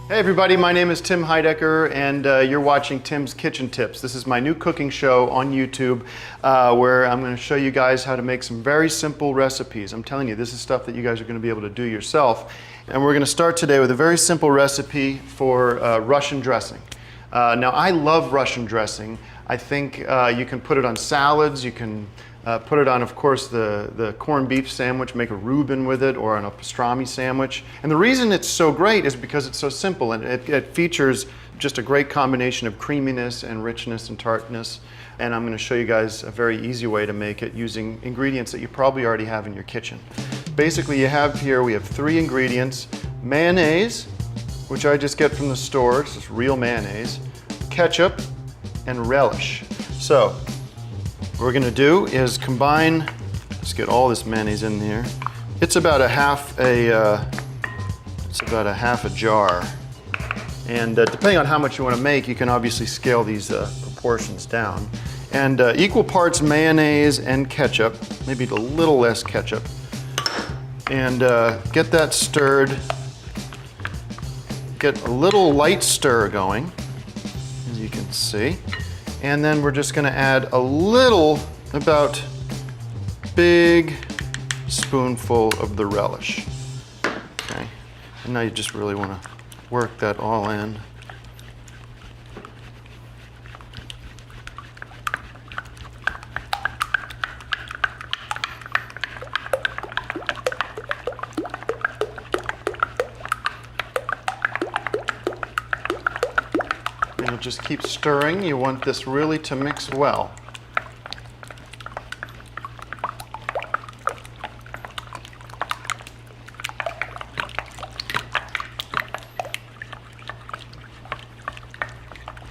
Hey everybody, my name is Tim Heidecker and you're watching Tim's Kitchen Tips. This is my new cooking show on YouTube where I'm going to show you guys how to make some very simple recipes. I'm telling you, this is stuff that you guys are going to be able to do yourself. And we're going to start today with a very simple recipe for Russian dressing. Now I love Russian dressing. I think you can put it on salads, you can put it on, of course, the corned beef sandwich, make a Reuben with it, or on a pastrami sandwich. And the reason it's so great is because it's so simple, and it features just a great combination of creaminess and richness and tartness. And I'm going to show you guys a very easy way to make it using ingredients that you probably already have in your kitchen. Basically, we have 3 ingredients: mayonnaise, which I just get from the store, it's just real mayonnaise, ketchup, and relish. So what we're going to do is combine, let's get all this mayonnaise in here. It's about a half a jar. And depending on how much you want to make, you can obviously scale these proportions down. And equal parts mayonnaise and ketchup, maybe a little less ketchup. And get that stirred. Get a little light stir going, as you can see. And then we're just going to add a little, about big spoonful of the relish. Okay, and now you just really want to work that all in. You'll just keep stirring. You want this really to mix well.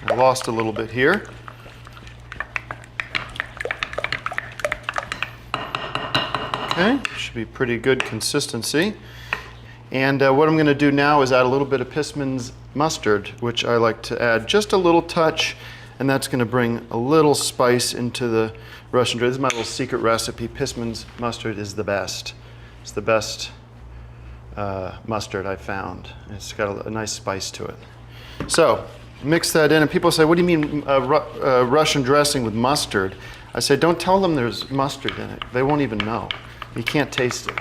I lost a little bit here. Okay, should be pretty good consistency. And what I'm going to do now is add a little bit of Pissman's mustard, which I like to add just a little touch, and that's going to bring a little spice into the Russian dressing. This is my little secret recipe. Pissman's mustard is the best. It's the best mustard I've found. It's got a nice spice to it. So mix that in, and people say, what do you mean Russian dressing with mustard? I say, don't tell them there's mustard in it. They won't even know. You can't taste it.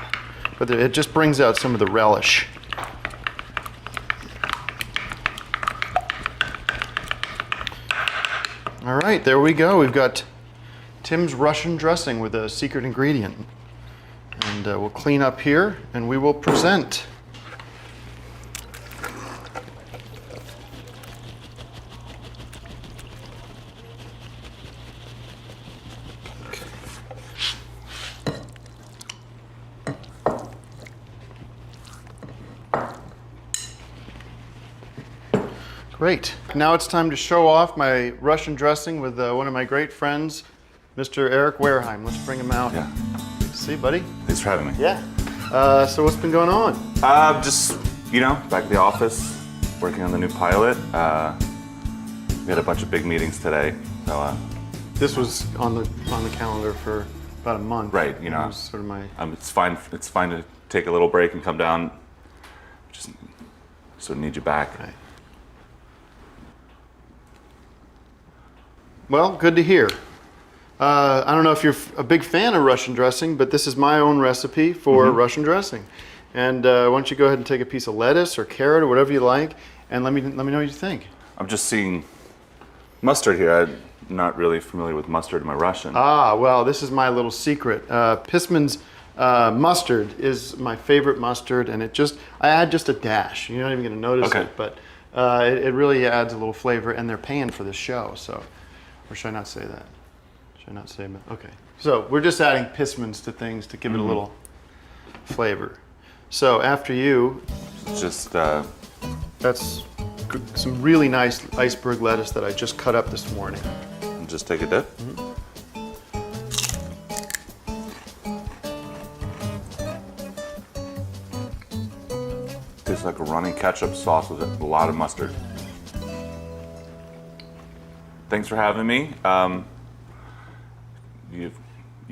But it just brings out some of the relish. All right, there we go. We've got Tim's Russian dressing with a secret ingredient. And we'll clean up here and we will present. Great. Now it's time to show off my Russian dressing with one of my great friends, Mr. Eric Wareheim. Let's bring him out. Yeah. Good to see you, buddy. Thanks for having me. Yeah. So what's been going on? Just, back at the office, working on the new pilot. We had a bunch of big meetings today. So, This was on the calendar for about a month. Right. It was sort of my. It's fine to take a little break and come down. Just sort of need you back. Right. Well, good to hear. I don't know if you're a big fan of Russian dressing, but this is my own recipe for Russian dressing. And why don't you go ahead and take a piece of lettuce or carrot or whatever you like, and let me know what you think. I'm just seeing mustard here. I'm not really familiar with mustard in my Russian. Ah, well, this is my little secret. Pissman's mustard is my favorite mustard, and I add just a dash. You're not even going to notice Okay. it, but it really adds a little flavor, and they're paying for this show, so. Or should I not say that? Should I not say that? Okay. So we're just adding Pissman's to things to give it a little flavor. So after you, Just, that's some really nice iceberg lettuce that I just cut up this morning. just take a dip. Tastes like a running ketchup sauce with a lot of mustard. Thanks for having me. You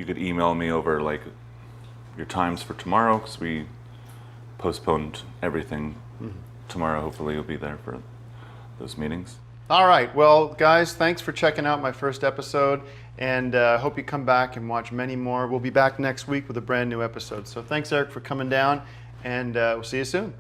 could email me over like your times for tomorrow because we postponed everything tomorrow, hopefully you'll be there for those meetings. All right, well, guys, thanks for checking out my first episode, and I hope you come back and watch many more. We'll be back next week with a brand new episode. So thanks, Eric, for coming down, and we'll see you soon.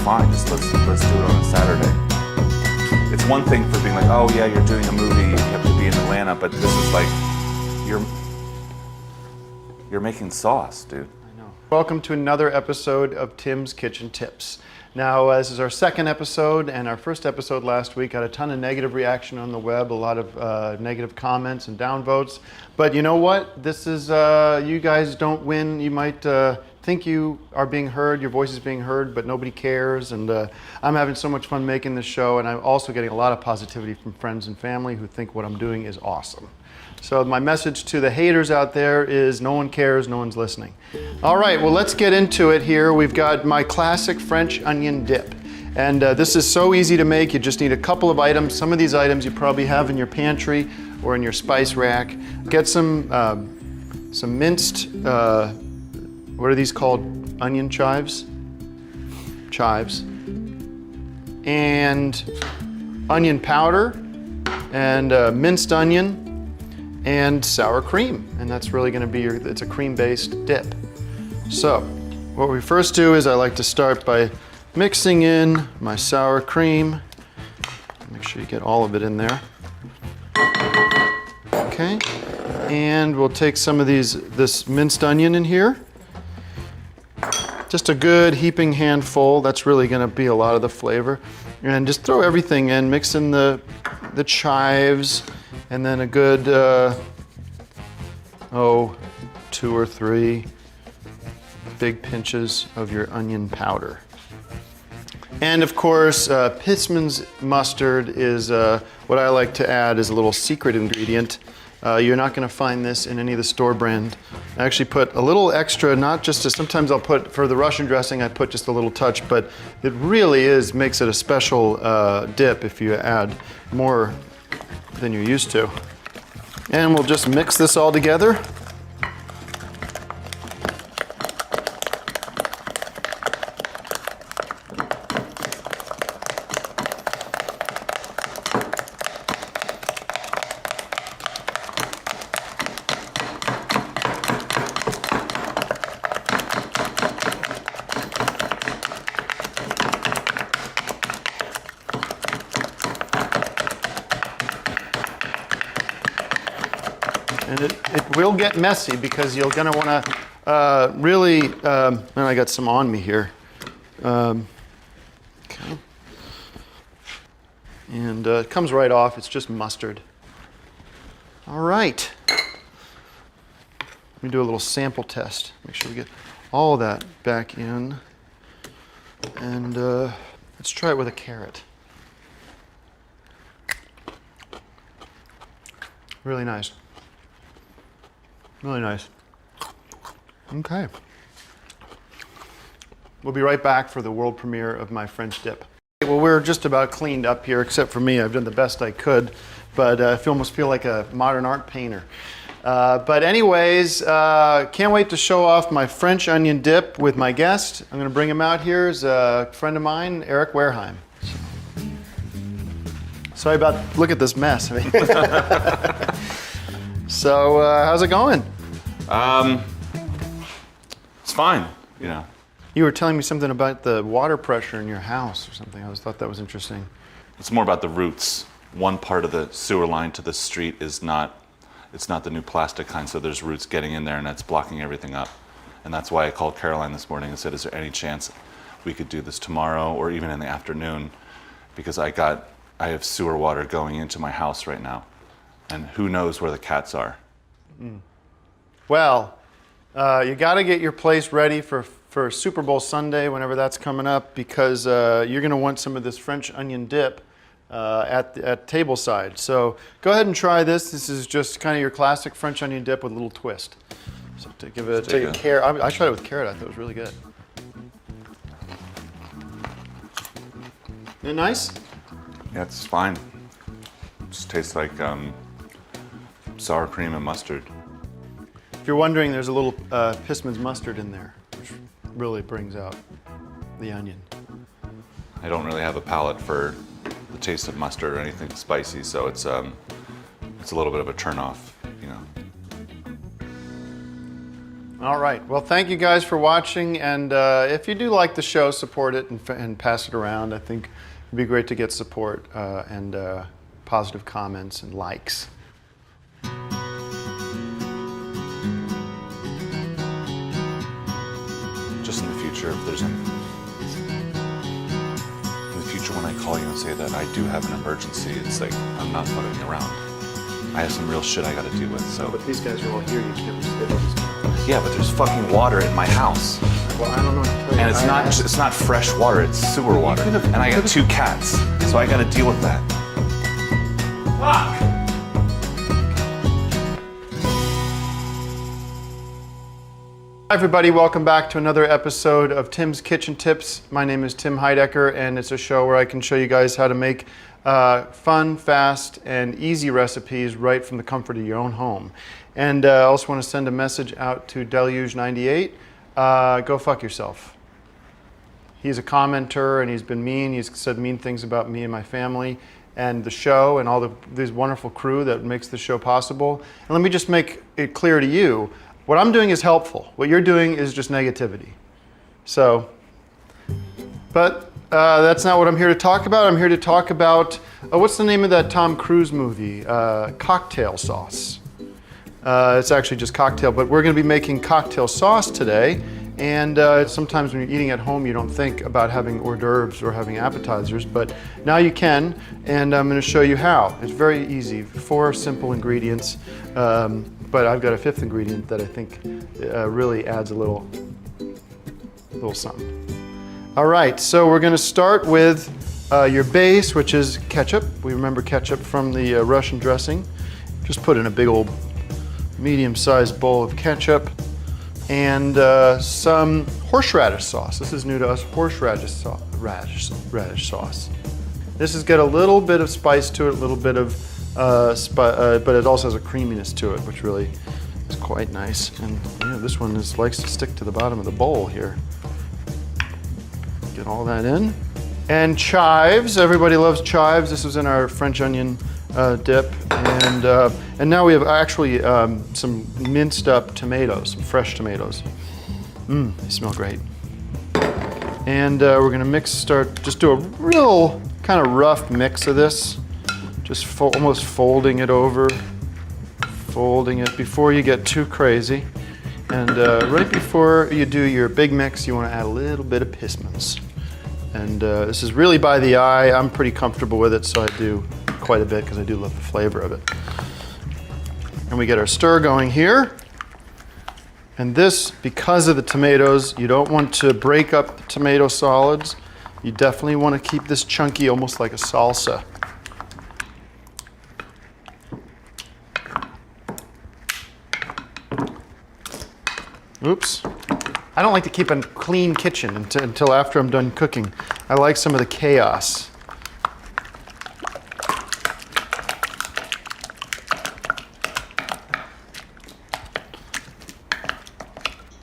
Fine, just let's do it on a Saturday. It's one thing for being like, oh yeah, you're doing a movie, you have to be in Atlanta, but this is like, you're making sauce, dude. I know. Welcome to another episode of Tim's Kitchen Tips. Now, this is our second episode, and our first episode last week got a ton of negative reaction on the web, a lot of negative comments and downvotes. But you know what? This is, you guys don't win. You might think you are being heard, your voice is being heard, but nobody cares. And I'm having so much fun making this show, and I'm also getting a lot of positivity from friends and family who think what I'm doing is awesome. So my message to the haters out there is no one cares, no one's listening. All right, well, let's get into it here. We've got my classic French onion dip. And this is so easy to make. You just need a couple of items. Some of these items you probably have in your pantry or in your spice rack. Get some minced, what are these called? Onion chives? Chives. And onion powder and minced onion and sour cream. And that's really gonna be it's a cream-based dip. So what we first do is I like to start by mixing in my sour cream. Make sure you get all of it in there. Okay, and we'll take some of this minced onion in here. Just a good heaping handful. That's really gonna be a lot of the flavor. And just throw everything in, mix in the chives, and then a good, 2 or 3 big pinches of your onion powder. And of course, Pissman's mustard is what I like to add as a little secret ingredient. You're not gonna find this in any of the store brand. I actually put a little extra, not just sometimes I'll put, for the Russian dressing, I put just a little touch, but it really makes it a special dip if you add more than you're used to. And we'll just mix this all together. And it will get messy because you're gonna wanna really, and I got some on me here. Okay. And it comes right off, it's just mustard. All right. Let me do a little sample test. Make sure we get all of that back in. And let's try it with a carrot. Really nice. Really nice. Okay. We'll be right back for the world premiere of my French dip. Well, we're just about cleaned up here, except for me. I've done the best I could, but I almost feel like a modern art painter. But anyways, can't wait to show off my French onion dip with my guest. I'm gonna bring him out here. He's a friend of mine, Eric Wareheim. Sorry about, look at this mess. So, how's it going? It's fine, you know. You were telling me something about the water pressure in your house or something. I always thought that was interesting. It's more about the roots. One part of the sewer line to the street is not, it's not the new plastic kind, so there's roots getting in there and that's blocking everything up. And that's why I called Caroline this morning and said, is there any chance we could do this tomorrow or even in the afternoon? Because I have sewer water going into my house right now. And who knows where the cats are. Mm. Well, you got to get your place ready for Super Bowl Sunday, whenever that's coming up, because you're going to want some of this French onion dip at tableside. So go ahead and try this. This is just kind of your classic French onion dip with a little twist. So to give it a carrot, I tried it with carrot. I thought it was really good. Isn't it nice? Yeah, it's fine. It just tastes like sour cream and mustard. If you're wondering, there's a little Pissman's mustard in there, which really brings out the onion. I don't really have a palate for the taste of mustard or anything spicy, so it's a little bit of a turnoff, you know. All right. Well, thank you guys for watching, and if you do like the show, support it and pass it around. I think it'd be great to get support and positive comments and likes. Just in the future, if there's in the future when I call you and say that I do have an emergency, it's like I'm not fucking around. I have some real shit I got to deal with. So. But these guys are all here. You can't just get all these guys. Yeah, but there's fucking water in my house. Well, I don't know what to tell you. And it's not fresh water, it's sewer water. And I got 2 cats, so I gotta deal with that. Fuck! Hi everybody, welcome back to another episode of Tim's Kitchen Tips. My name is Tim Heidecker, and it's a show where I can show you guys how to make fun, fast, and easy recipes right from the comfort of your own home. And I also want to send a message out to Deluge98. Go fuck yourself. He's a commenter and he's been mean. He's said mean things about me and my family and the show and all this wonderful crew that makes the show possible. And let me just make it clear to you, what I'm doing is helpful. What you're doing is just negativity. So, but that's not what I'm here to talk about. I'm here to talk about, what's the name of that Tom Cruise movie? Cocktail sauce. It's actually just cocktail, but we're going to be making cocktail sauce today. And sometimes when you're eating at home, you don't think about having hors d'oeuvres or having appetizers, but now you can, and I'm going to show you how. It's very easy, 4 simple ingredients, but I've got a 5th ingredient that I think really adds a little something. All right, so we're going to start with your base, which is ketchup. We remember ketchup from the Russian dressing. Just put in a big old medium-sized bowl of ketchup and some horseradish sauce. This is new to us, horseradish radish sauce. This has got a little bit of spice to it, a little bit of, but it also has a creaminess to it, which really is quite nice. And yeah, this one likes to stick to the bottom of the bowl here. Get all that in. And chives, everybody loves chives. This was in our French onion dip, and now we have actually some minced up tomatoes, some fresh tomatoes. They smell great. And we're gonna just do a real kind of rough mix of this, just almost folding it over, folding it before you get too crazy. And right before you do your big mix, you want to add a little bit of Pissman's. And this is really by the eye. I'm pretty comfortable with it, so I do quite a bit because I do love the flavor of it. And we get our stir going here. And this, because of the tomatoes, you don't want to break up the tomato solids. You definitely want to keep this chunky, almost like a salsa. Oops. I don't like to keep a clean kitchen until after I'm done cooking. I like some of the chaos.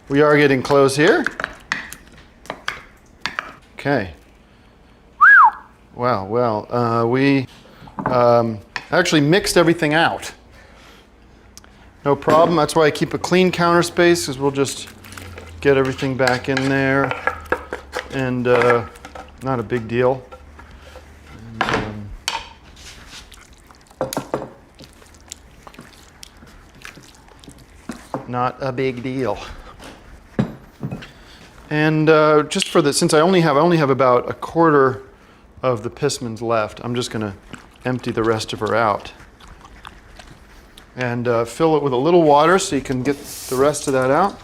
We are getting close here. Okay. Wow, well, we actually mixed everything out. No problem, that's why I keep a clean counter space, because we'll just get everything back in there, and not a big deal. And, not a big deal. And just for since I only have about a quarter of the Pissman's left, I'm just going to empty the rest of her out. And fill it with a little water so you can get the rest of that out.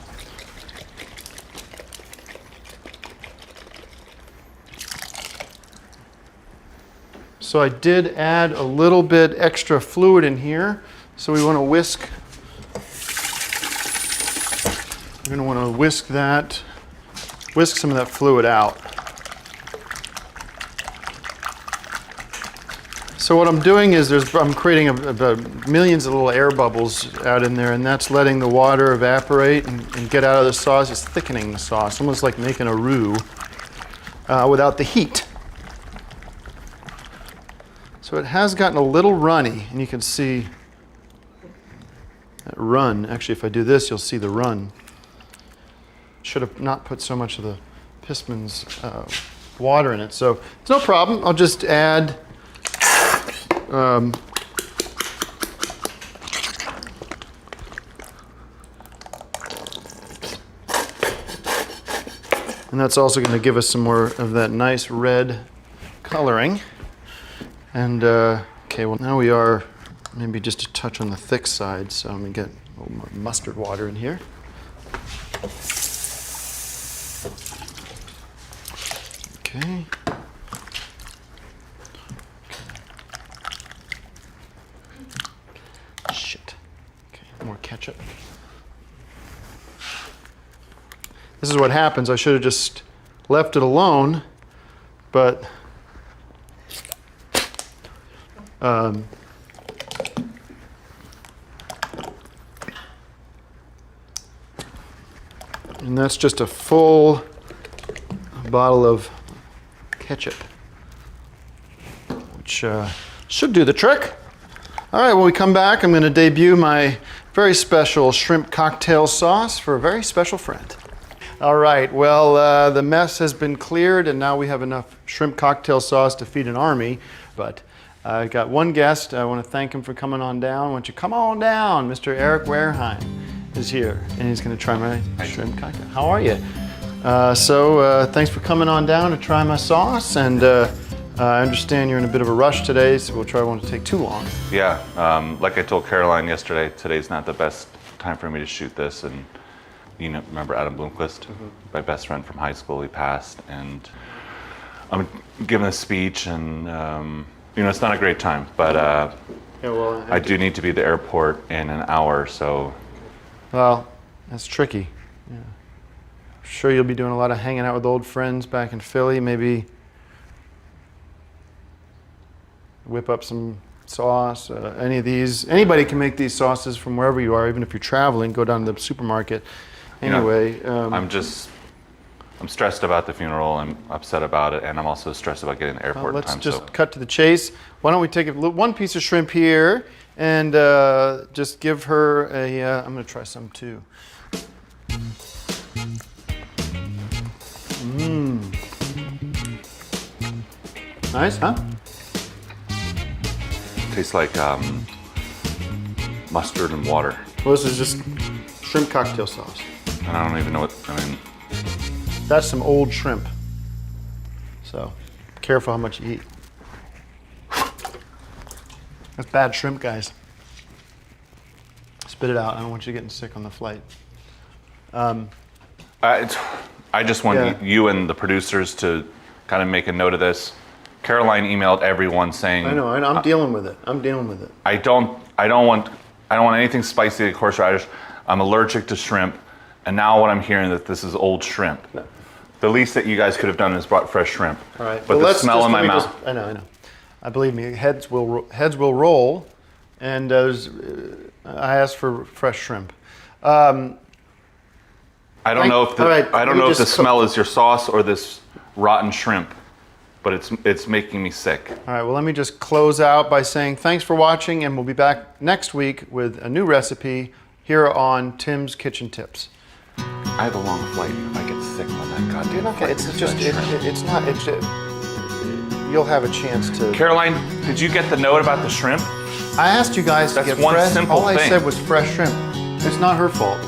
So I did add a little bit extra fluid in here. So we want to whisk. We're going to want to whisk some of that fluid out. So what I'm doing is I'm creating about millions of little air bubbles out in there, and that's letting the water evaporate and get out of the sauce. It's thickening the sauce, almost like making a roux without the heat. So it has gotten a little runny, and you can see that run. Actually, if I do this, you'll see the run. Should have not put so much of the Pissman's water in it. So it's no problem. I'll just add and that's also going to give us some more of that nice red coloring. And okay, well now we are maybe just a touch on the thick side, so I'm going to get a little more mustard water in here. Okay. Shit. Okay, more ketchup. This is what happens. I should have just left it alone, but and that's just a full bottle of ketchup, which should do the trick. All right, when we come back, I'm going to debut my very special shrimp cocktail sauce for a very special friend. All right, well, the mess has been cleared, and now we have enough shrimp cocktail sauce to feed an army. But I got one guest. I want to thank him for coming on down. Why don't you come on down? Mr. Eric Wareheim is here, and he's going to try my shrimp cocktail. How are you? Thanks for coming on down to try my sauce, and I understand you're in a bit of a rush today, so we'll try one to take too long. Yeah, like I told Caroline yesterday, today's not the best time for me to shoot this, and you know, remember Adam Bloomquist, my best friend from high school. He passed, and I'm giving a speech, and you know, it's not a great time, but yeah, well, I do need to be at the airport in an hour, so. Well, that's tricky. Yeah. I'm sure you'll be doing a lot of hanging out with old friends back in Philly. Maybe whip up some sauce. Any of these. Anybody can make these sauces from wherever you are, even if you're traveling. Go down to the supermarket. Anyway, you know, I'm stressed about the funeral. I'm upset about it, and I'm also stressed about getting to the airport in time. Let's just cut to the chase. Why don't we take one piece of shrimp here and just give her a. I'm going to try some too. Nice, huh? Tastes like mustard and water. Well, this is just shrimp cocktail sauce. And I don't even know what, I mean. That's some old shrimp. So, careful how much you eat. That's bad shrimp, guys. Spit it out. I don't want you getting sick on the flight. I just want you and the producers to kind of make a note of this. Caroline emailed everyone saying. I know. I'm dealing with it. I don't want anything spicy. Of course, I'm allergic to shrimp, and now what I'm hearing that this is old shrimp. No. The least that you guys could have done is brought fresh shrimp. All right. But the smell in my mouth. I know. I believe me. Heads will roll, and I asked for fresh shrimp. I don't know if the smell is your sauce or this rotten shrimp, but it's making me sick. All right, well, let me just close out by saying thanks for watching, and we'll be back next week with a new recipe here on Tim's Kitchen Tips. I have a long flight. If I get sick on that goddamn flight, you'll have a chance to. Caroline, did you get the note about the shrimp? I asked you guys to get one fresh. simple All I thing. said was fresh shrimp. It's not her fault.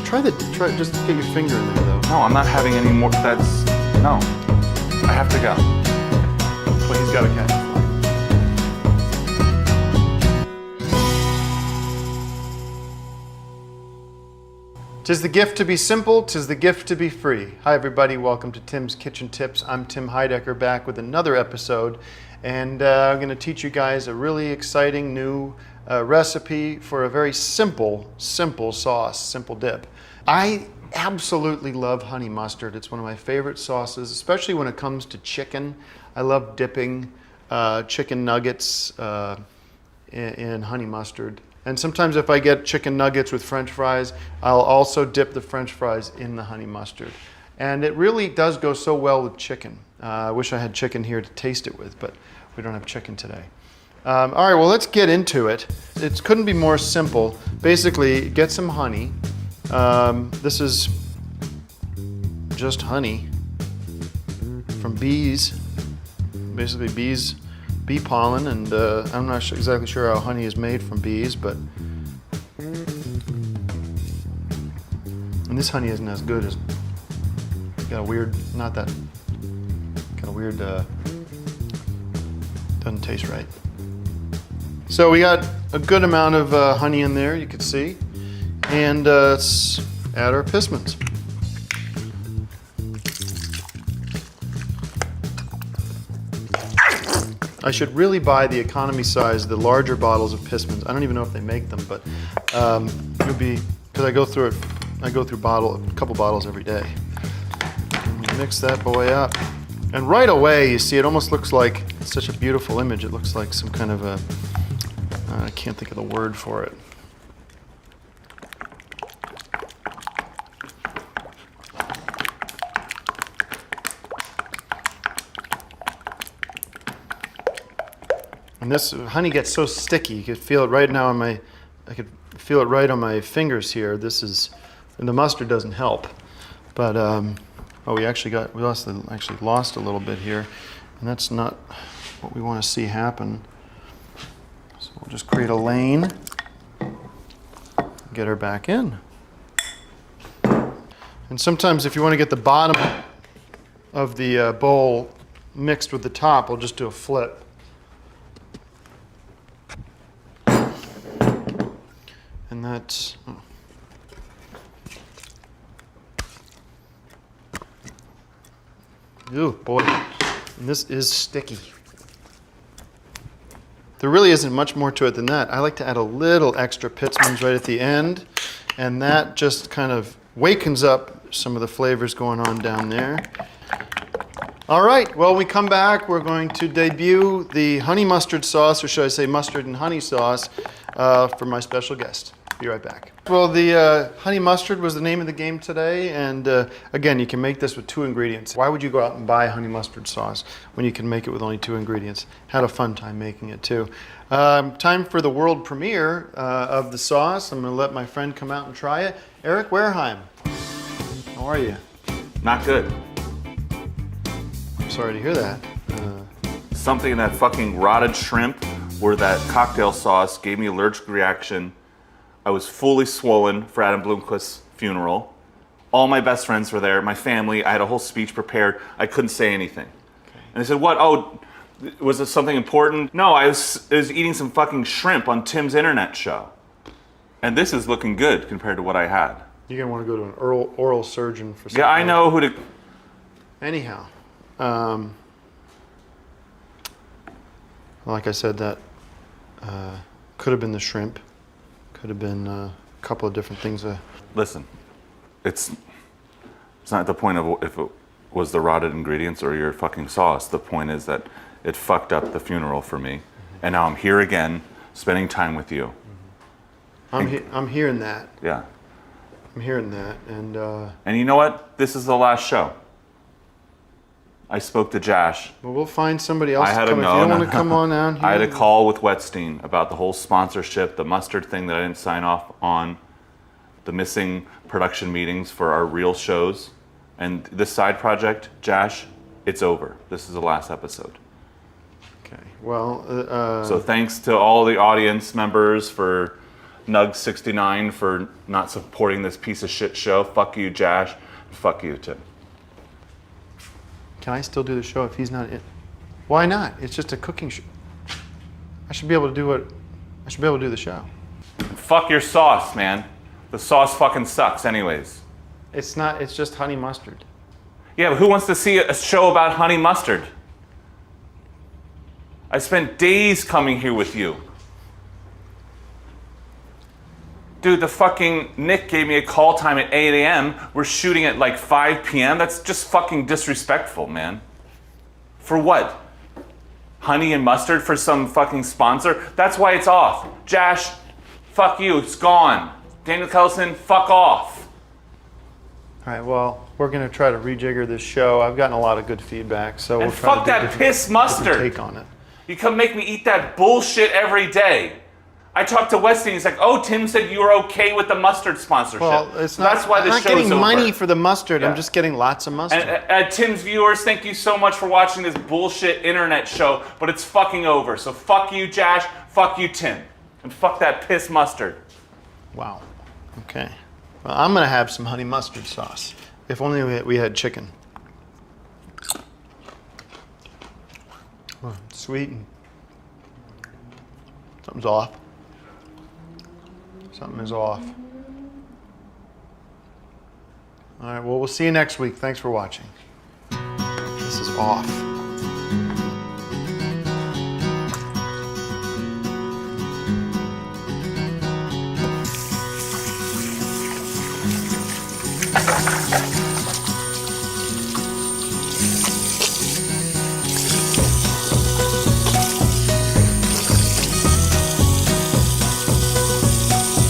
Try just get your finger in there though. No, I'm not having any more. No. I have to go. Well, he's got to catch a flight. 'Tis the gift to be simple, 'tis the gift to be free. Hi everybody, welcome to Tim's Kitchen Tips. I'm Tim Heidecker back with another episode, and I'm going to teach you guys a really exciting new recipe for a very simple sauce, simple dip. I absolutely love honey mustard. It's one of my favorite sauces, especially when it comes to chicken. I love dipping chicken nuggets in honey mustard. And sometimes if I get chicken nuggets with French fries, I'll also dip the French fries in the honey mustard. And it really does go so well with chicken. I wish I had chicken here to taste it with, but we don't have chicken today. All right, well, let's get into it. It couldn't be more simple. Basically, get some honey. This is just honey from bees. Basically, bee pollen, and I'm not exactly sure how honey is made from bees, but and this honey isn't as good as, got a weird, not that, got a weird, doesn't taste right. So we got a good amount of honey in there, you can see, and let's add our pistons. I should really buy the economy size, the larger bottles of pistons. I don't even know if they make them, but it would be, because I go through a couple bottles every day. Mix that boy up. And right away, you see, it almost looks like, it's such a beautiful image. It looks like some kind of a, I can't think of the word for it. And this honey gets so sticky. You could feel it right now on I could feel it right on my fingers here. This is, and the mustard doesn't help. But oh, we lost a little bit here, and that's not what we want to see happen. So we'll just create a lane, get her back in. And sometimes, if you want to get the bottom of the bowl mixed with the top, we'll just do a flip. And that's, oh. Ooh, boy, and this is sticky. There really isn't much more to it than that. I like to add a little extra pistons right at the end, and that just kind of wakens up some of the flavors going on down there. All right, well, when we come back, we're going to debut the honey mustard sauce, or should I say mustard and honey sauce, for my special guest. Be right back. Well, the honey mustard was the name of the game today, and again, you can make this with 2 ingredients. Why would you go out and buy honey mustard sauce when you can make it with only 2 ingredients? Had a fun time making it too. Time for the world premiere of the sauce. I'm going to let my friend come out and try it. Eric Wareheim, how are you? Not good. I'm sorry to hear that. Something in that fucking rotted shrimp or that cocktail sauce gave me an allergic reaction. I was fully swollen for Adam Bloomquist's funeral. All my best friends were there, my family. I had a whole speech prepared. I couldn't say anything. Okay. And they said, what? Oh, was it something important? No, I was eating some fucking shrimp on Tim's internet show. And this is looking good compared to what I had. You're going to want to go to an oral surgeon for something. Yeah, I know who to... Anyhow, like I said, that could have been the shrimp. Could have been a couple of different things. Listen, it's not the point of if it was the rotted ingredients or your fucking sauce. The point is that it fucked up the funeral for me, and now I'm here again, spending time with you. I'm hearing that. Yeah. I'm hearing that, and you know what? This is the last show. I spoke to Josh. Well, we'll find somebody else to come. If you don't want to come on down here. I had a call with Wetstein about the whole sponsorship, the mustard thing that I didn't sign off on, the missing production meetings for our real shows, and this side project, Josh, it's over. This is the last episode. Okay, well... so thanks to all the audience members for Nug69 for not supporting this piece of shit show. Fuck you, Josh. Fuck you, Tim. Can I still do the show if he's not in? Why not? It's just a cooking show. I should be able to do the show. Fuck your sauce, man. The sauce fucking sucks anyways. It's not, it's just honey mustard. Yeah, but who wants to see a show about honey mustard? I spent days coming here with you. Dude, the fucking Nick gave me a call time at 8 a.m. We're shooting at like 5 p.m. That's just fucking disrespectful, man. For what? Honey and mustard for some fucking sponsor? That's why it's off. Josh, fuck you, it's gone. Daniel Kellison, fuck off. All right, well, we're going to try to rejigger this show. I've gotten a lot of good feedback, so And we'll try fuck to do that different- piss mustard. different take on it. You come make me eat that bullshit every day. I talked to Weston, he's like, oh, Tim said you were okay with the mustard sponsorship. Well, it's not, That's why I'm the not show's getting over. money for the mustard. Yeah. I'm just getting lots of mustard. And Tim's viewers, thank you so much for watching this bullshit internet show, but it's fucking over. So fuck you, Josh, fuck you, Tim, and fuck that piss mustard. Wow. Okay. Well, I'm going to have some honey mustard sauce. If only we had chicken. Oh, it's sweet and something's off. Something is off. All right, well, we'll see you next week. Thanks for watching. This is off.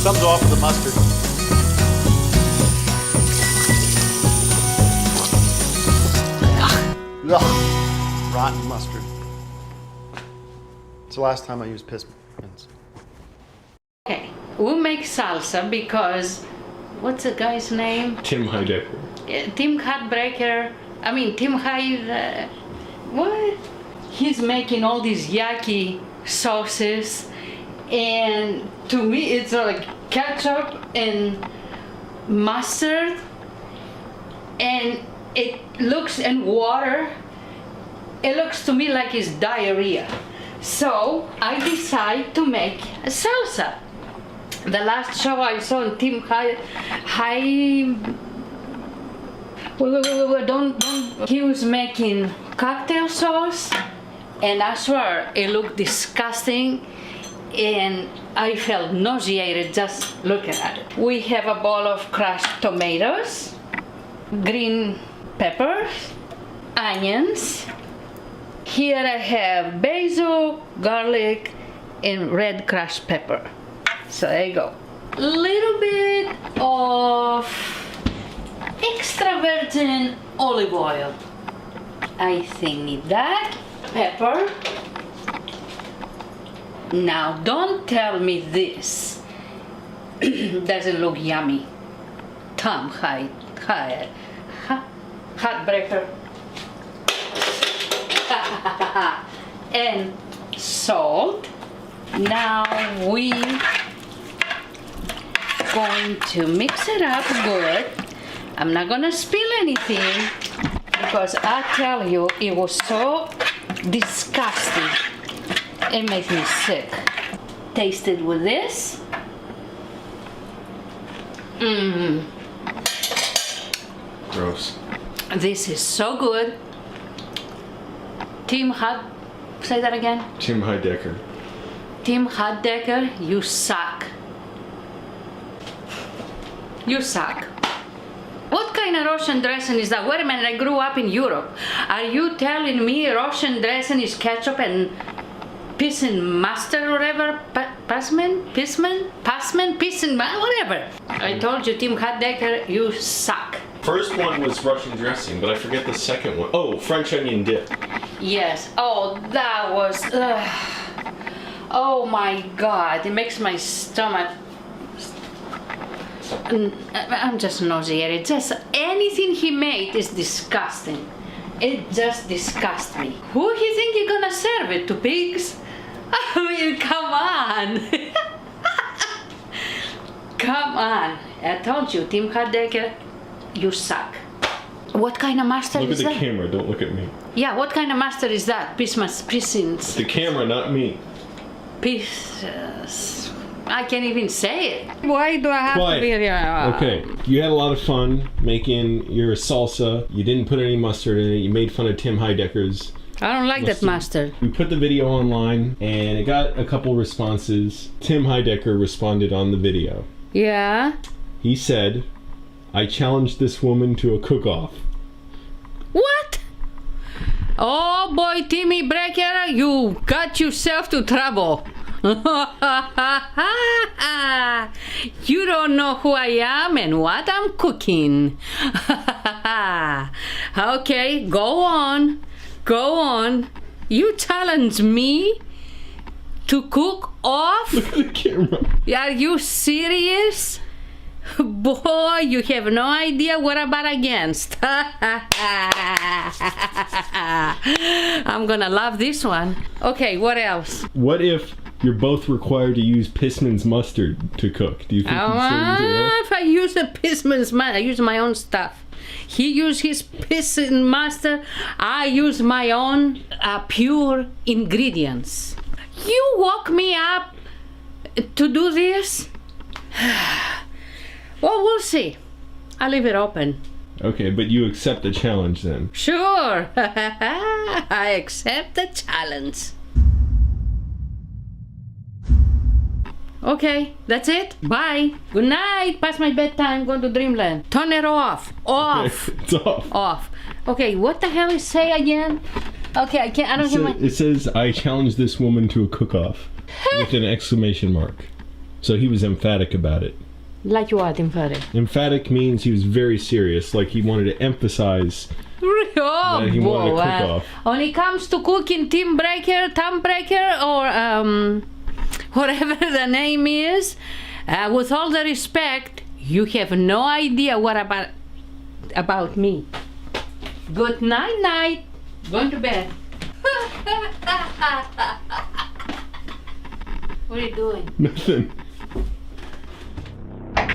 Thumbs off with the mustard. Ugh. Rotten mustard. It's the last time I used piss mints. Okay, we make salsa because, what's the guy's name? Tim Heidecker. Tim Heartbreaker. I mean, Tim Hyde. What? He's making all these yucky sauces, and to me, it's like ketchup and mustard, and it looks, and water. It looks to me like it's diarrhea. So I decide to make a salsa. The last show I saw on Tim don't. He was making cocktail sauce, and I swear it looked disgusting, and I felt nauseated just looking at it. We have a bowl of crushed tomatoes, green peppers, onions. Here I have basil, garlic, and red crushed pepper. So there you go. A little bit of extra virgin olive oil. I think need that. Pepper. Now don't tell me this doesn't look yummy. Tom Heartbreaker. And salt. Now we going to mix it up good. I'm not gonna spill anything because I tell you it was so disgusting. It makes me sick. Taste it with this. Gross. This is so good. Say that again. Tim Heidecker. Tim Heidecker, you suck. You suck. What kind of Russian dressing is that? Wait a minute, I grew up in Europe. Are you telling me Russian dressing is ketchup and piss and mustard or whatever? Passman, whatever. I told you, Tim Heidecker, you suck. First one was Russian dressing, but I forget the second one. Oh, French onion dip. Yes. Oh, that was. Oh my God! It makes my stomach. I'm just nauseated. Just anything he made is disgusting. It just disgusts me. Who do you think you're gonna serve it to? Pigs? I mean, come on. Come on. I told you, Tim Heidecker, you suck. What kind of mustard Look at is the that? camera, don't look at me. Yeah, what kind of mustard is that? Pissins. The camera, not me. Pieces. I can't even say it. Why do I have to be here? Okay, you had a lot of fun making your salsa. You didn't put any mustard in it. You made fun of Tim Heidecker's. I don't like that mustard. We put the video online and it got a couple responses. Tim Heidecker responded on the video. Yeah? He said, I challenged this woman to a cook-off. What? Oh boy, Timmy Breaker, you got yourself to trouble. You don't know who I am and what I'm cooking. Okay, go on. Go on. You challenge me to cook off? Look at the camera. Are you serious? Boy, you have no idea what I'm about against. I'm gonna love this one. Okay, what else? What if you're both required to use Pissman's mustard to cook? Do you think you'd still use it? If I use the Pissman's mustard, I use my own stuff. He used his Pissman mustard. I use my own pure ingredients. You woke me up to do this? Well, we'll see. I'll leave it open. Okay, but you accept the challenge then? Sure. I accept the challenge. Okay, that's it. Bye. Good night. Past my bedtime. Going to dreamland. Turn it off. Off. Okay, it's off. Off. Okay, what the hell is say again? Okay, I can't. I don't hear my. It says, I challenged this woman to a cook-off with an exclamation mark. So he was emphatic about it. Like what, emphatic? Emphatic means he was very serious, like he wanted to emphasize Oh, that he wanted to cook off. When it comes to cooking, Tom Breaker, or whatever the name is, with all the respect, you have no idea what about me. Good night. Going to bed. What are you doing? Nothing.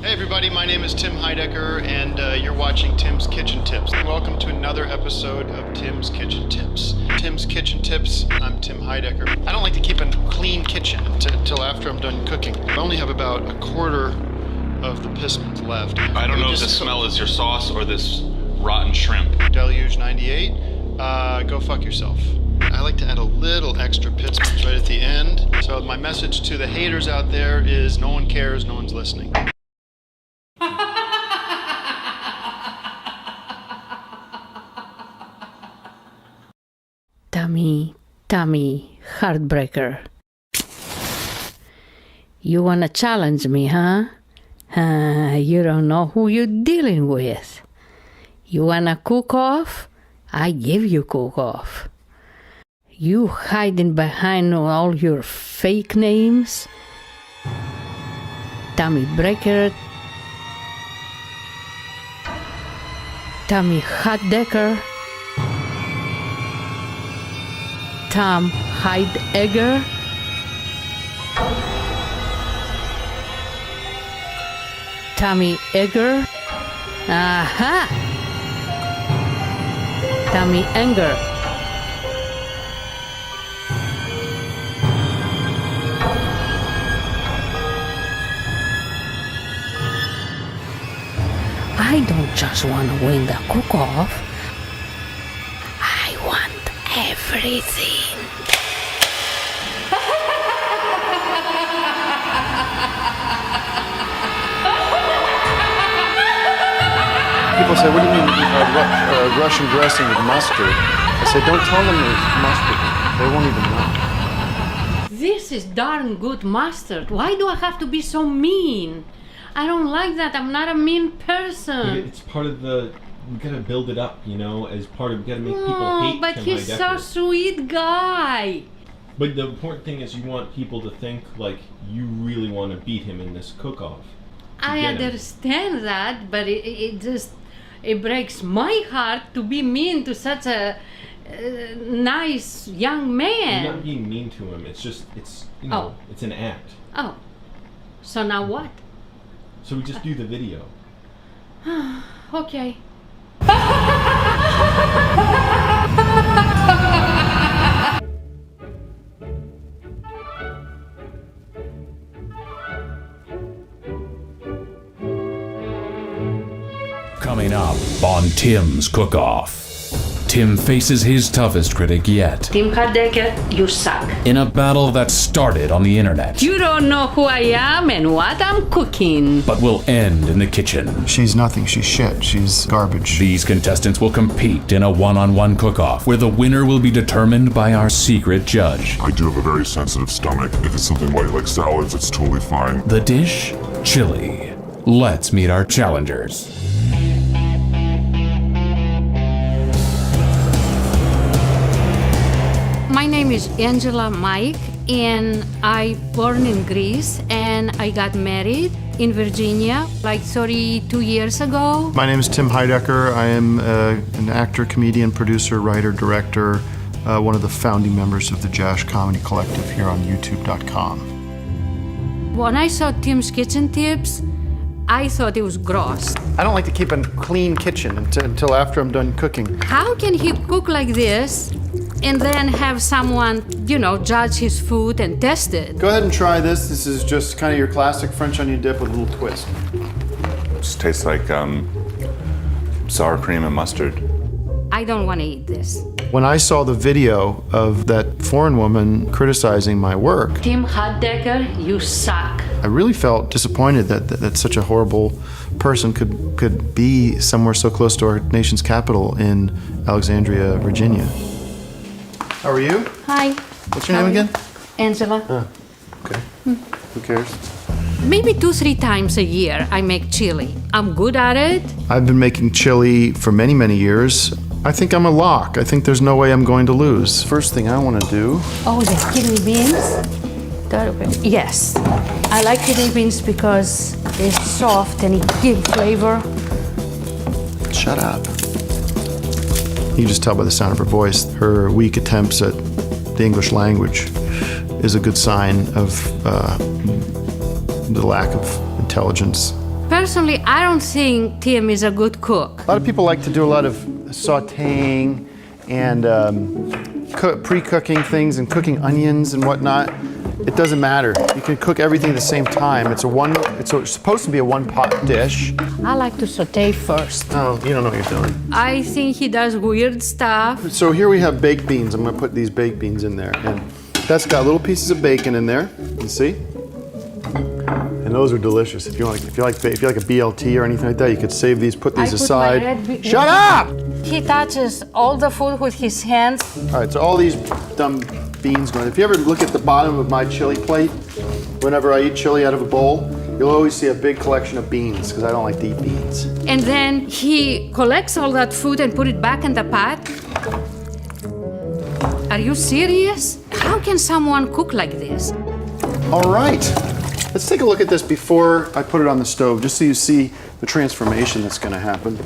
Hey everybody, my name is Tim Heidecker and you're watching Tim's Kitchen Tips. Welcome to another episode of Tim's Kitchen Tips. Tim's Kitchen Tips, I'm Tim Heidecker. I don't like to keep a clean kitchen until after I'm done cooking. I only have about a quarter of the Pissmans left. I don't know if the smell is your sauce or this rotten shrimp. Deluge 98, go fuck yourself. I like to add a little extra Pissmans right at the end. So my message to the haters out there is no one cares, no one's listening. Tommy, heartbreaker. You wanna challenge me, huh? You don't know who you're dealing with. You wanna cook off? I give you cook off. You hiding behind all your fake names? Tommy Breaker, Tommy Heidecker, Tom Eggar, Tommy Eggar, aha, Tommy Eggar. I don't just want to win the cook-off. I want everything. People say, what do you mean Russian dressing with mustard? I said, don't tell them it's mustard. They won't even know. This is darn good mustard. Why do I have to be so mean? I don't like that. I'm not a mean person. It's part of the, we gotta build it up, you know, as part of, we gotta make people hate but Tim he's Heidecker. so sweet guy. But the important thing is you want people to think like you really want to beat him in this cook-off. I understand that, but it just, it breaks my heart to be mean to such a nice young man. You're not being mean to him. It's just, it's, you know, it's an act. Oh, so now what? So we just do the video. Okay. Coming up on Tim's Cook-Off. Tim faces his toughest critic yet Tim Heidecker, you suck. in a battle that started on the internet, You don't know who I am and what I'm cooking. but will end in the kitchen. She's nothing. She's shit. She's garbage. These contestants will compete in a one-on-one cook-off where the winner will be determined by our secret judge. I do have a very sensitive stomach. If it's something light like salads, it's totally fine. The dish? Chili. Let's meet our challengers. My name is Angelo Mike, and I born in Greece, and I got married in Virginia like 32 years ago. My name is Tim Heidecker. I am an actor, comedian, producer, writer, director, one of the founding members of the Jash Comedy Collective here on YouTube.com. When I saw Tim's kitchen tips, I thought it was gross. I don't like to keep a clean kitchen until after I'm done cooking. How can he cook like this and then have someone, judge his food and test it? Go ahead and try this. This is just kind of your classic French onion dip with a little twist. Just tastes like sour cream and mustard. I don't want to eat this. When I saw the video of that foreign woman criticizing my work, Tim Heidecker, you suck. I really felt disappointed that such a horrible person could be somewhere so close to our nation's capital in Alexandria, Virginia. How are you? Hi. What's your name again? Angela. Okay. Who cares? Maybe 2-3 times a year I make chili. I'm good at it. I've been making chili for many, many years. I think I'm a lock. I think there's no way I'm going to lose. First thing I want to do. Oh, the kidney beans? Yes. I like kidney beans because it's soft and it gives flavor. Shut up. You can just tell by the sound of her voice. Her weak attempts at the English language is a good sign of the lack of intelligence. Personally, I don't think Tim is a good cook. A lot of people like to do a lot of sautéing and pre-cooking things and cooking onions and whatnot. It doesn't matter. You can cook everything at the same time. It's supposed to be a one-pot dish. I like to saute first. Oh, you don't know what you're doing. I think he does weird stuff. So here we have baked beans. I'm gonna put these baked beans in there, and that's got little pieces of bacon in there. You see? And those are delicious. If you like a BLT or anything like that, you could save these, put these aside. Shut up! He touches all the food with his hands. All right, so all these dumb beans going. If you ever look at the bottom of my chili plate, whenever I eat chili out of a bowl, you'll always see a big collection of beans because I don't like to eat beans. And then he collects all that food and put it back in the pot. Are you serious? How can someone cook like this? All right, let's take a look at this before I put it on the stove, just so you see the transformation that's going to happen.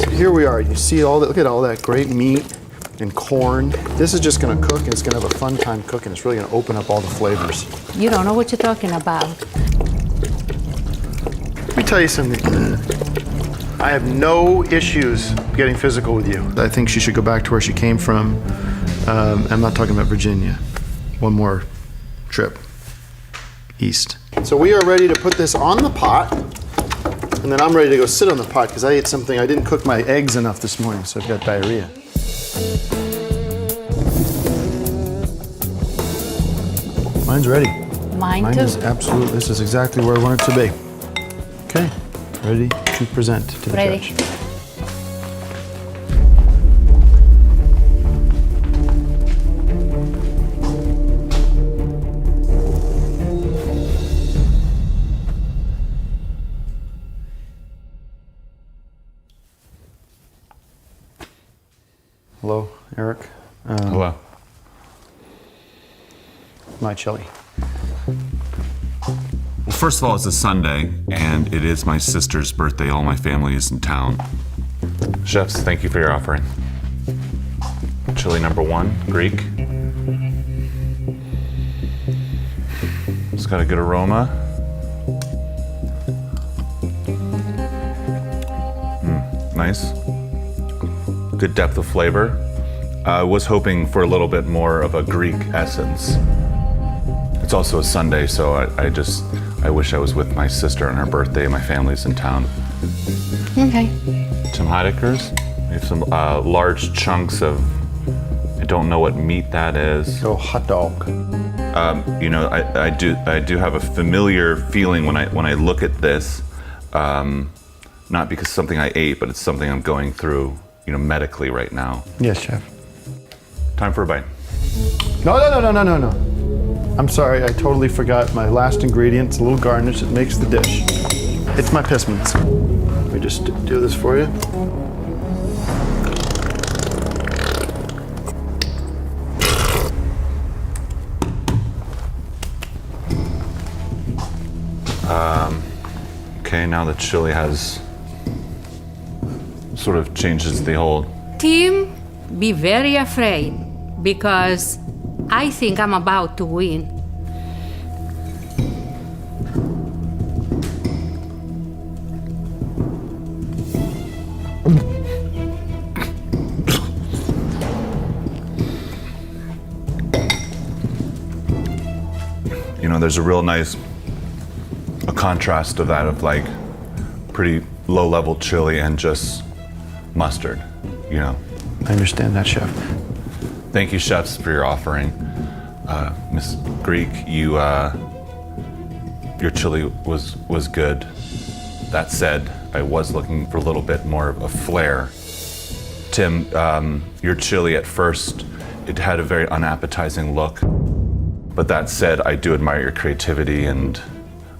So here we are. You see all that? Look at all that great meat and corn. This is just going to cook, and it's going to have a fun time cooking. It's really going to open up all the flavors. You don't know what you're talking about. Let me tell you something. I have no issues getting physical with you. I think she should go back to where she came from. I'm not talking about Virginia. One more trip east. So we are ready to put this on the pot, and then I'm ready to go sit on the pot because I ate something. I didn't cook my eggs enough this morning, so I've got diarrhea. Mine's ready. Mine too. is absolutely, this is exactly where I want it to be. Okay, ready to present to the Ready. judge. Hello, Eric. Hello. My chili. Well, first of all, it's a Sunday, and it is my sister's birthday. All my family is in town. Chefs, thank you for your offering. Chili number 1, Greek. It's got a good aroma. Nice. Good depth of flavor. I was hoping for a little bit more of a Greek essence. It's also a Sunday, so I wish I was with my sister on her birthday. My family's in town. Okay. Tim Heidecker's. We have some large chunks of, I don't know what meat that is. Oh, hot dog. You know, I do have a familiar feeling when I look at this, not because it's something I ate, but it's something I'm going through, you know, medically right now. Yes, chef. Time for a bite. No. I'm sorry, I totally forgot my last ingredient. It's a little garnish that makes the dish. It's my pissmans. Let me just do this for you. Okay, now the chili has sort of changes the whole. Tim, be very afraid because I think I'm about to win. You know, there's a real nice contrast of that of like pretty low level chili and just mustard, you know. I understand that, chef. Thank you, chefs, for your offering. Miss Greek, your chili was good. That said, I was looking for a little bit more of a flair. Tim, your chili at first, it had a very unappetizing look. But that said, I do admire your creativity, and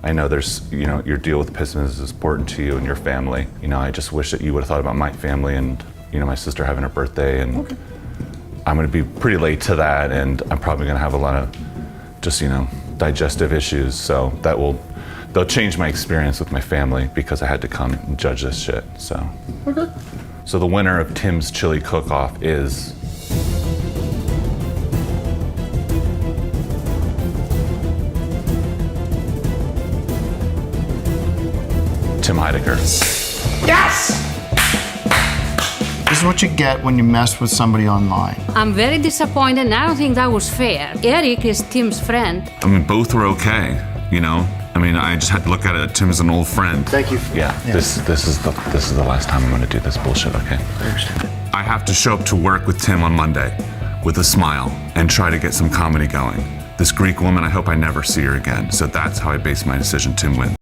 I know there's, you know, your deal with Pistons is important to you and your family. You know, I just wish that you would have thought about my family and, you know, my sister having her birthday, and okay. I'm gonna be pretty late to that, and I'm probably gonna have a lot of just, you know, digestive issues, so they'll change my experience with my family because I had to come and judge this shit, so. Okay. So the winner of Tim's Chili Cook-Off is Tim Heidecker. Yes! This is what you get when you mess with somebody online. I'm very disappointed, and I don't think that was fair. Eric is Tim's friend. I mean, both were okay, you know? I mean, I just had to look at it. Tim is an old friend. Thank you. Yeah. This is the last time I'm gonna do this bullshit, okay? I understand. I have to show up to work with Tim on Monday with a smile and try to get some comedy going. This Greek woman, I hope I never see her again. So that's how I base my decision. Tim wins.